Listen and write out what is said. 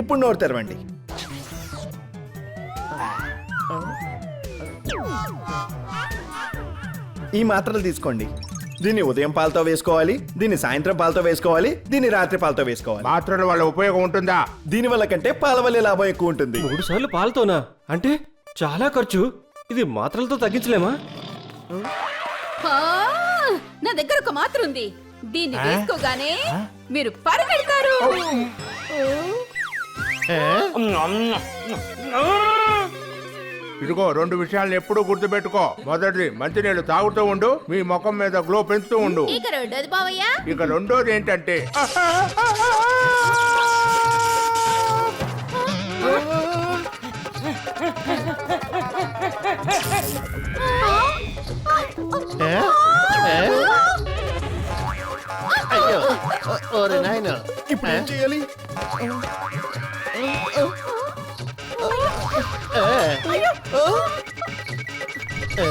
ఇప్పుడు నోరు తెరవండి. ఈ మాత్రలు తీసుకోండి. దీన్ని ఉదయం పాలతో వేసుకోవాలి, దీన్ని సాయంత్రం పాలతో వేసుకోవాలి, దీన్ని రాత్రి పాలతో వేసుకోవాలి. మాత్రల వల్ల ఉపయోగం ఉంటుందా? దీని వల్ల కంటే పాల వల్లే లాభం ఎక్కువ ఉంటుంది. 3 సార్లు పాలతోనా? అంటే చాలా ఖర్చు. ఇది మాత్రలతో తగ్గించలేమా? నా దగ్గర ఒక మాత్ర ఉంది. దీన్ని వేసుకోగానే మీరు పరిగెడతారు. ఇదిగో 2 విషయాలను ఎప్పుడూ గుర్తుపెట్టుకో. మొదటిది, మంచినీళ్ళు తాగుతూ ఉండు, మీ ముఖం మీద గ్లో పెంచుతూ ఉండు. ఇక రెండోది బావయ్య, ఇక రెండోది ఏంటంటే అయ్యో ఓరే నాయన, ఇప్పుడు ఏం చేయాలి? ఏ